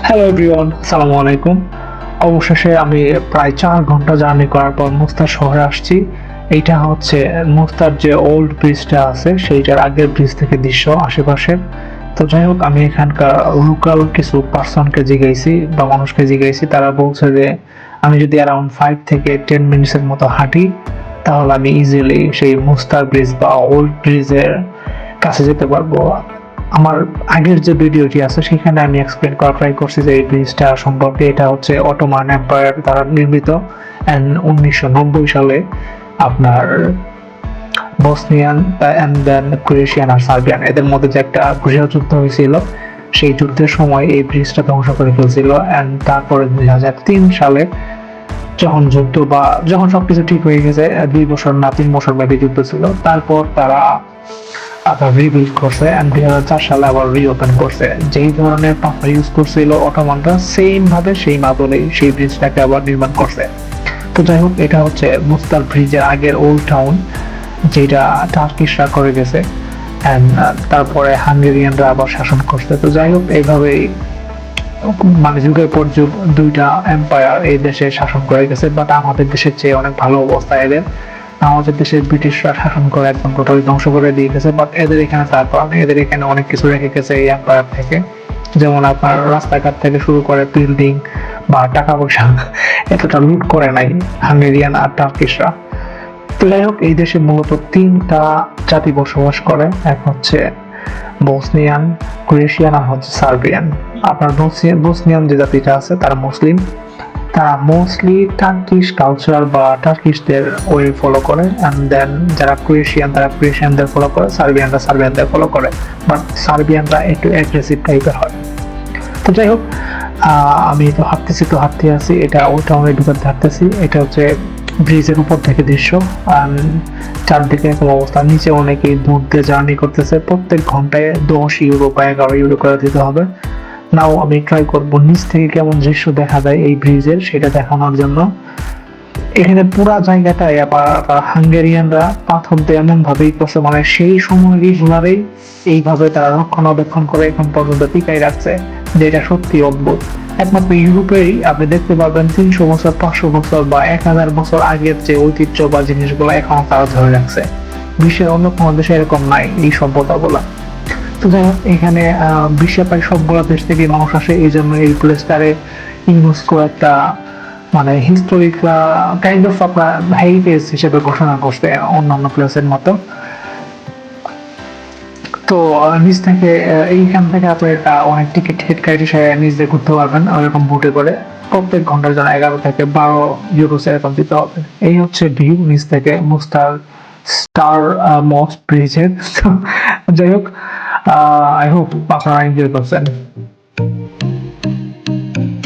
Hello everyone, আসসালামু আলাইকুম। অবশেষে আমি প্রায় 4 ঘন্টা জার্নি করার পর মুস্তার শহরে আসছি। এইটা হচ্ছে মুস্তার যে ওল্ড ব্রিজটা আছে সেইটার আগের ব্রিজ থেকে দৃশ্য আশেপাশের। তো যাই হোক, আমি এখানকার লোকাল কিছু পার্সনকে জিজ্ঞাসি বা মানুষকে জিজ্ঞাসি, তারা বলছে যে আমি যদি অ্যারাউন্ড 5 থেকে 10 মিনিটসের মতো হাঁটি তাহলে আমি ইজিলি সেই মুস্তার ব্রিজ বা ওল্ড ব্রিজের কাছে যেতে পারবো। আমার আগের যে ভিডিওটি আছে সেখানে আমি এক্সপ্লেন করা ট্রাই করছি যে এই ব্রিজটা সম্পর্কে। এটা হচ্ছে অটোমান এম্পায়ার দ্বারা নির্মিত অ্যান্ড 1990 সালে আপনার বসনিয়ান অ্যান্ড দেন ক্রোয়েশিয়ান আর সার্বিয়ান এদের মধ্যে যে একটা গৃহযুদ্ধ হয়েছিল, সেই যুদ্ধের সময় এই ব্রিজটা ধ্বংস করে ফেলছিল। অ্যান্ড তারপরে 2003 সালে যখন যুদ্ধ বা যখন সবকিছু ঠিক হয়ে গেছে, 2 বছর না 3 বছর ব্যাপী যুদ্ধ ছিল, তারপর তারা আবার রিবিল্ড করছে এন্ড 2004 সালে আবার রিওপেন করছে। যেই ধরনের পাথর ইউজ করছিল অটোমানরা, সেম ভাবে সেই মাদলেই সেই ব্রিজটাকে আবার নির্মাণ করছে। তো যাই হোক, এটা হচ্ছে মুস্তার ব্রিজের আগের ওল্ড টাউন, যেটা টার্কিশরা করে গেছে এন্ড তারপরে হাঙ্গেরিয়ানরা আবার শাসন করছে। তো যাই হোক, এইভাবেই মানে যুগের পর যুগ দুইটা এম্পায়ার এই দেশে শাসন করে গেছে। বাট আমাদের দেশের চেয়ে অনেক ভালো অবস্থা এদের। আমাদের দেশে ব্রিটিশরা শাসন করে একদম টোটালি ধ্বংস করে দিয়ে গেছে, বাট এদের এখানে তারপর এদের এখানে অনেক কিছু রেখে গেছে এই এম্পায়ার থেকে। যেমন আপনার রাস্তাঘাট থেকে শুরু করে বিল্ডিং বা টাকা পয়সা এতটা লুট করে নাই হাঙ্গেরিয়ান আর টার্কিশরা। তো যাই হোক, এই দেশে মূলত 3টা জাতি বসবাস করে। এক হচ্ছে বসনিয়ান, ক্রোয়েশিয়ান আর হচ্ছে সার্বিয়ান। আপনার বসনিয়ান যে জাতিটা আছে তারা মুসলিম। তারা মোস্টলি টার্কিশ কালচার বা টার্কিশদের ওয়ে ফলো করে, অ্যান্ড দেন যারা ক্রোয়েশিয়ান তারা ক্রোয়েশিয়ানদের ফলো করে, সার্বিয়ানরা সার্বিয়ানদের ফলো করে। বাট সার্বিয়ানরা একটু অ্যাগ্রেসিভ টাইপের হয়। তো যাই হোক, আমি তো হাঁটতে আছি, এটা ওই টাউনের ভিতর হাঁটতেছি। এটা হচ্ছে ব্রিজের উপর থেকে দৃশ্য। চারদিকে এরকম অবস্থা, নিচে অনেকেই দূর দিয়ে জার্নি করতেছে। প্রত্যেক ঘন্টায় 10 ইউরো বা 11 ইউরো করে দিতে হবে। নাও আমি ট্রাই করবো নিচ থেকে কেমন দৃশ্য দেখা যায় এই ব্রিজের, সেটা দেখানোর জন্য। এখানে পুরা জায়গাটায় আবার হাঙ্গেরিয়ানরা পাথর দিয়ে এমন ভাবেই করছে, মানে সেই সময়েরই গুলারেই এইভাবে তারা রক্ষণাবেক্ষণ করে এখন পর্যন্ত টিকাই রাখছে, যেটা সত্যি অদ্ভুত। একমাত্র ইউরোপেরই আপনি দেখতে পারবেন 300 বছর, 500 বছর বা 1000 বছর আগের যে ঐতিহ্য বা জিনিসগুলো এখনো তারা ধরে রাখছে। বিশ্বের অন্য কোনো দেশে এরকম নাই এই সভ্যতা গুলা। তো যাই হোক, এখানে বিশ্বের প্রায় সবগুলো দেশ থেকে মানুষ আসে, এই জন্য এই প্লেসটারে ইউনেস্কো একটা মানে হিস্টোরিক কাইন্ড অফ আপনার হেরিটেজ হিসেবে ঘোষণা করছে অন্যান্য প্লেসের মতো। তো নিচ থেকে এইখান থেকে আপনি অনেক টিকিট কাটে নিচ দিয়ে ঘুরতে পারবেন ওরকম বুটে করে। প্রত্যেক ঘন্টার জন্য 11 থেকে 12 ইউরো এরকম দিতে হবে। এই হচ্ছে ভিউ নিচ থেকে মুস্তার স্টার মস্ট ব্রিজের। যাই হোক, আই হোপ আপনারা এনজয় করছেন।